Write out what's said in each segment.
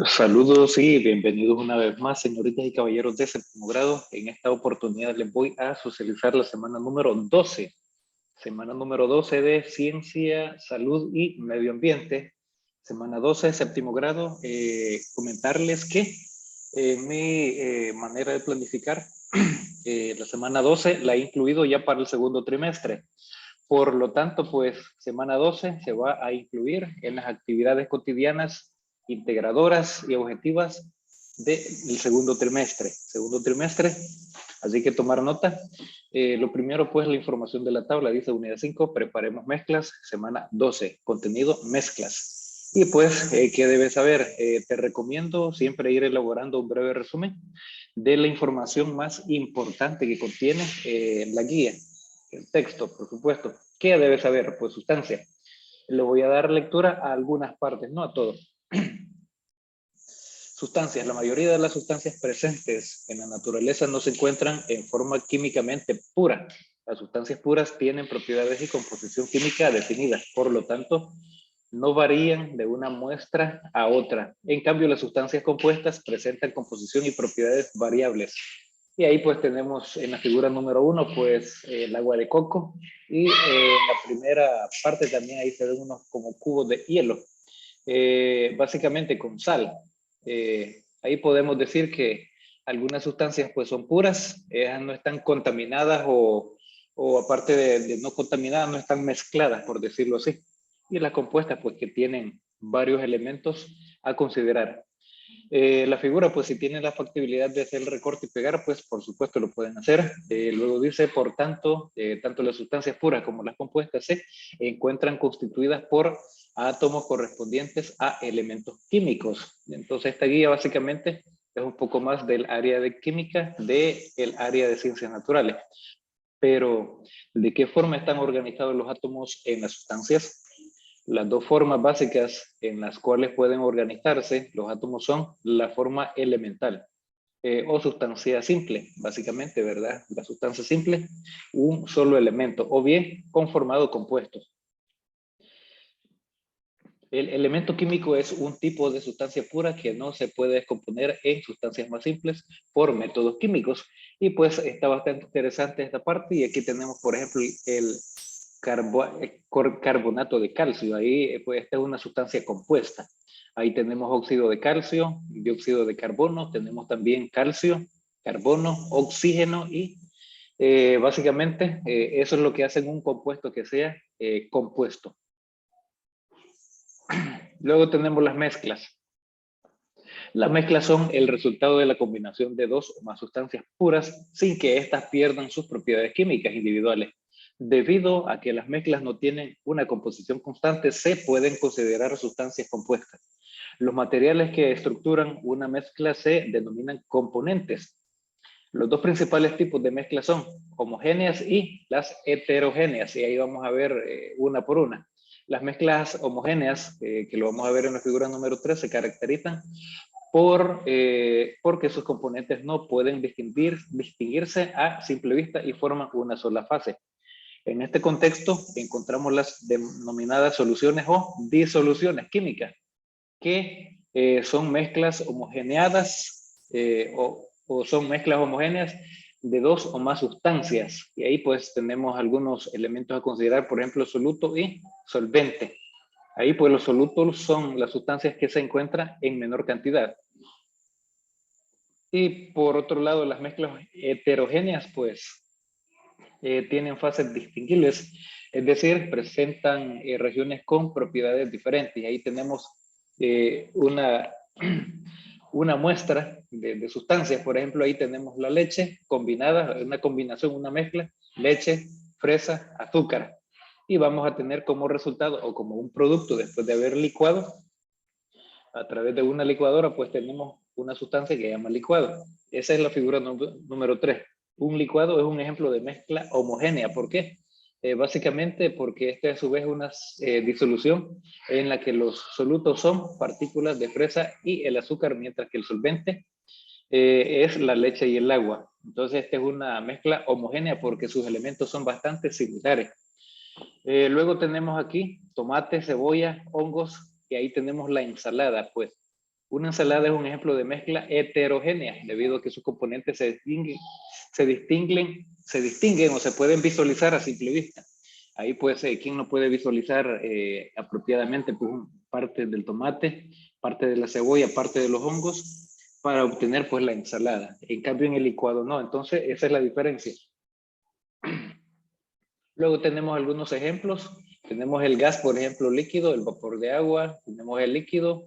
Saludos y bienvenidos una vez más, señoritas y caballeros de séptimo grado. En esta oportunidad les voy a socializar la semana número 12. Semana número 12 de Ciencia, Salud y Medio Ambiente. Semana 12, séptimo grado. Comentarles que en mi manera de planificar, la semana 12 la he incluido ya para el segundo trimestre. Por lo tanto, pues semana 12 se va a incluir en las actividades cotidianas integradoras y objetivas del segundo trimestre. Segundo trimestre, así que tomar nota. Lo primero, pues la información de la tabla, dice unidad 5, preparemos mezclas, semana 12, contenido mezclas. Y pues, ¿qué debes saber? Te recomiendo siempre ir elaborando un breve resumen de la información más importante que contiene la guía. El texto, por supuesto. ¿Qué debe saber? Pues sustancia. Le voy a dar lectura a algunas partes, no a todo. Sustancias. La mayoría de las sustancias presentes en la naturaleza no se encuentran en forma químicamente pura. Las sustancias puras tienen propiedades y composición química definidas. Por lo tanto, no varían de una muestra a otra. En cambio, las sustancias compuestas presentan composición y propiedades variables. Y ahí pues tenemos en la figura número 1 pues el agua de coco y en la primera parte también ahí se ven unos como cubos de hielo, básicamente con sal. Ahí podemos decir que algunas sustancias pues son puras, ellas no están contaminadas o aparte de no contaminadas, no están mezcladas, por decirlo así. Y las compuestas pues que tienen varios elementos a considerar. La figura, pues si tienen la factibilidad de hacer el recorte y pegar, pues por supuesto lo pueden hacer. Luego dice, por tanto, tanto las sustancias puras como las compuestas se encuentran constituidas por átomos correspondientes a elementos químicos. Entonces esta guía básicamente es un poco más del área de química, del área de ciencias naturales. Pero, ¿de qué forma están organizados los átomos en las sustancias? Las dos formas básicas en las cuales pueden organizarse los átomos son la forma elemental o sustancia simple, básicamente, ¿verdad? La sustancia simple, un solo elemento, o bien conformado compuestos. El elemento químico es un tipo de sustancia pura que no se puede descomponer en sustancias más simples por métodos químicos. Y pues está bastante interesante esta parte. Y aquí tenemos, por ejemplo, el carbonato de calcio. Ahí pues esta es una sustancia compuesta. Ahí tenemos óxido de calcio, dióxido de carbono, tenemos también calcio, carbono, oxígeno y básicamente eso es lo que hace un compuesto que sea compuesto. Luego tenemos las mezclas. Las mezclas son el resultado de la combinación de dos o más sustancias puras sin que éstas pierdan sus propiedades químicas individuales. Debido a que las mezclas no tienen una composición constante, se pueden considerar sustancias compuestas. Los materiales que estructuran una mezcla se denominan componentes. Los dos principales tipos de mezclas son homogéneas y las heterogéneas, y ahí vamos a ver una por una. Las mezclas homogéneas, que lo vamos a ver en la figura número 3, se caracterizan porque sus componentes no pueden distinguirse a simple vista y forman una sola fase. En este contexto encontramos las denominadas soluciones o disoluciones químicas, que son mezclas homogeneadas o son mezclas homogéneas de dos o más sustancias. Y ahí pues tenemos algunos elementos a considerar, por ejemplo, soluto y solvente. Ahí pues los solutos son las sustancias que se encuentran en menor cantidad. Y por otro lado, las mezclas heterogéneas pues tienen fases distinguibles, es decir, presentan regiones con propiedades diferentes. Y ahí tenemos una, una muestra de sustancias. Por ejemplo, ahí tenemos la leche combinada, una combinación, una mezcla, leche, fresa, azúcar. Y vamos a tener como resultado o como un producto después de haber licuado, a través de una licuadora, pues tenemos una sustancia que se llama licuado. Esa es la figura número 3. Un licuado es un ejemplo de mezcla homogénea. ¿Por qué? Básicamente porque esta a su vez es una disolución en la que los solutos son partículas de fresa y el azúcar, mientras que el solvente es la leche y el agua. Entonces esta es una mezcla homogénea porque sus elementos son bastante similares. Luego tenemos aquí tomate, cebolla, hongos, y ahí tenemos la ensalada, pues. Una ensalada es un ejemplo de mezcla heterogénea, debido a que sus componentes se distinguen o se pueden visualizar a simple vista. Ahí pues, ¿quién no puede visualizar apropiadamente pues, parte del tomate, parte de la cebolla, parte de los hongos, para obtener pues la ensalada? En cambio en el licuado no, entonces esa es la diferencia. Luego tenemos algunos ejemplos. Tenemos el gas, por ejemplo, líquido, el vapor de agua, tenemos el líquido.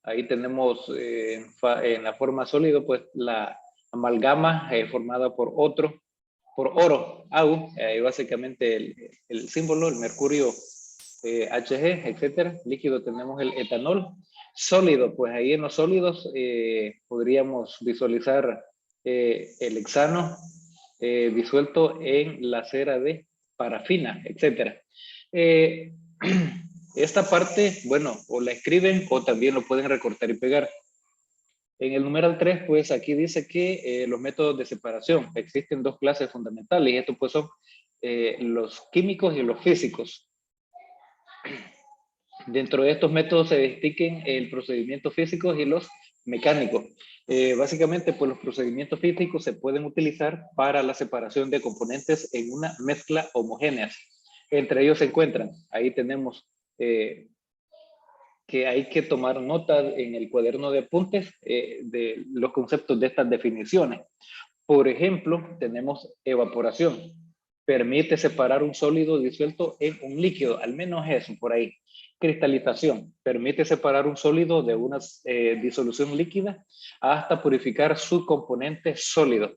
Ahí tenemos en la forma sólido, pues la amalgama formada por oro, AU, básicamente el símbolo, el mercurio Hg, etcétera. Líquido tenemos el etanol. Sólido, pues ahí en los sólidos podríamos visualizar el hexano disuelto en la cera de parafina, etcétera. Esta parte, bueno, o la escriben o también lo pueden recortar y pegar. En el numeral 3, pues aquí dice que los métodos de separación. Existen dos clases fundamentales y estos pues son los químicos y los físicos. Dentro de estos métodos se distinguen el procedimiento físico y los mecánicos. Básicamente, pues los procedimientos físicos se pueden utilizar para la separación de componentes en una mezcla homogénea. Entre ellos se encuentran, ahí tenemos que hay que tomar nota en el cuaderno de apuntes de los conceptos de estas definiciones. Por ejemplo, tenemos evaporación. Permite separar un sólido disuelto en un líquido, al menos eso por ahí. Cristalización. Permite separar un sólido de una disolución líquida hasta purificar su componente sólido.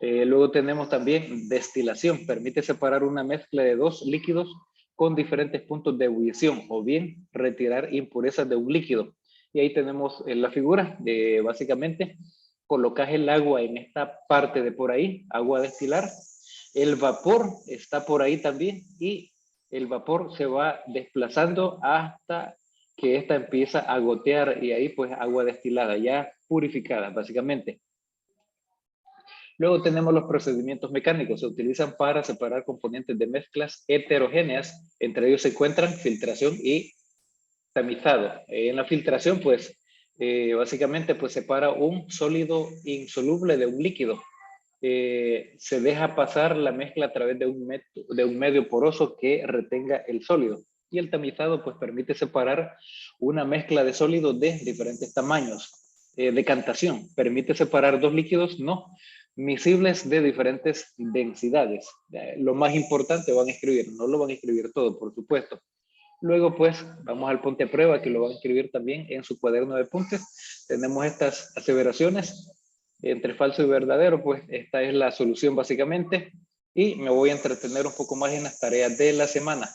Luego tenemos también destilación. Permite separar una mezcla de dos líquidos con diferentes puntos de ebullición o bien retirar impurezas de un líquido. Y ahí tenemos la figura de básicamente colocas el agua en esta parte de por ahí, agua a destilar. El vapor está por ahí también y el vapor se va desplazando hasta que esta empieza a gotear y ahí pues agua destilada, ya purificada básicamente. Luego tenemos los procedimientos mecánicos. Se utilizan para separar componentes de mezclas heterogéneas. Entre ellos se encuentran filtración y tamizado. En la filtración, pues, básicamente, pues separa un sólido insoluble de un líquido. Se deja pasar la mezcla a través de un medio poroso que retenga el sólido. Y el tamizado, pues, permite separar una mezcla de sólidos de diferentes tamaños. Decantación permite separar dos líquidos no miscibles de diferentes densidades. Lo más importante van a escribir, no lo van a escribir todo, por supuesto. Luego, pues, vamos al ponte a prueba, que lo van a escribir también en su cuaderno de apuntes. Tenemos estas aseveraciones entre falso y verdadero, pues esta es la solución básicamente. Y me voy a entretener un poco más en las tareas de la semana.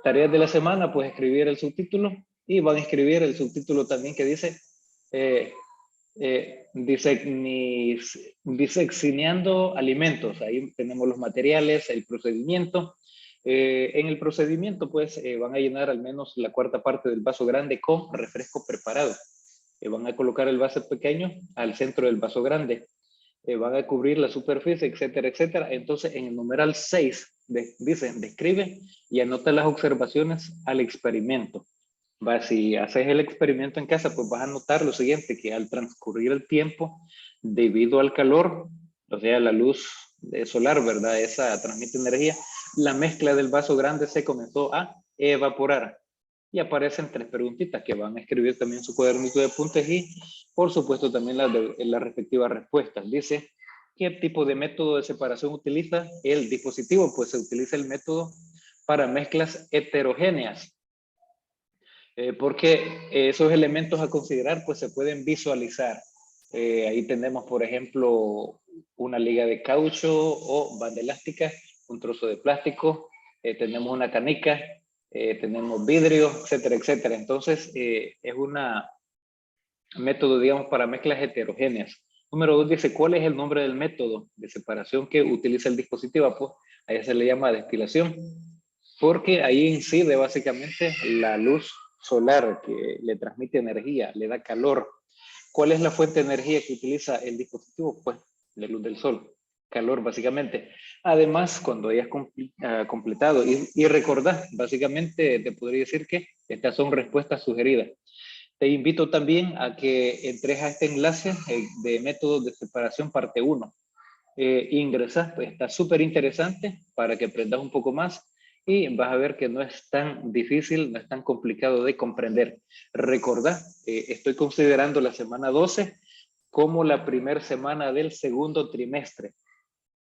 Tareas de la semana, pues escribir el subtítulo y van a escribir el subtítulo también que dice diseccionando alimentos. Ahí tenemos los materiales, el procedimiento. En el procedimiento, pues, van a llenar al menos la cuarta parte del vaso grande con refresco preparado. Van a colocar el vaso pequeño al centro del vaso grande. Van a cubrir la superficie, etcétera, etcétera. Entonces, en el numeral 6, dice, describe y anota las observaciones al experimento. Si haces el experimento en casa, pues vas a notar lo siguiente, que al transcurrir el tiempo, debido al calor, o sea, la luz solar, ¿verdad? Esa transmite energía, la mezcla del vaso grande se comenzó a evaporar. Y aparecen tres preguntitas que van a escribir también en su cuadernito de apuntes y, por supuesto, también las respectivas respuestas. Dice, ¿qué tipo de método de separación utiliza el dispositivo? Pues se utiliza el método para mezclas heterogéneas. Porque esos elementos a considerar pues se pueden visualizar. Ahí tenemos, por ejemplo, una liga de caucho o banda elástica, un trozo de plástico, tenemos una canica, tenemos vidrio, etcétera, etcétera. Entonces, es un método, digamos, para mezclas heterogéneas. Número 2 dice, ¿cuál es el nombre del método de separación que utiliza el dispositivo? Pues a ella se le llama destilación, porque ahí incide básicamente la luz solar que le transmite energía, le da calor. ¿Cuál es la fuente de energía que utiliza el dispositivo? Pues la luz del sol, calor básicamente. Además, cuando hayas completado y recordás, básicamente te podría decir que Estas son respuestas sugeridas. Te invito también a que entres a este enlace de métodos de separación parte 1. Ingresas, pues está súper interesante para que aprendas un poco más y vas a ver que no es tan difícil, no es tan complicado de comprender. Recordá, estoy considerando la semana 12 como la primera semana del segundo trimestre.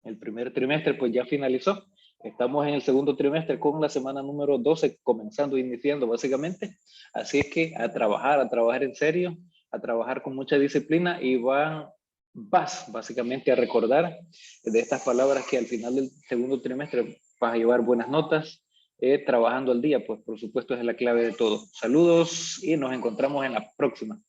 El primer trimestre pues ya finalizó. Estamos en el segundo trimestre con la semana número 12 comenzando, iniciando básicamente. Así es que a trabajar en serio, a trabajar con mucha disciplina y vas básicamente a recordar de estas palabras que al final del segundo trimestre vas a llevar buenas notas, trabajando al día, pues por supuesto es la clave de todo. Saludos y nos encontramos en la próxima.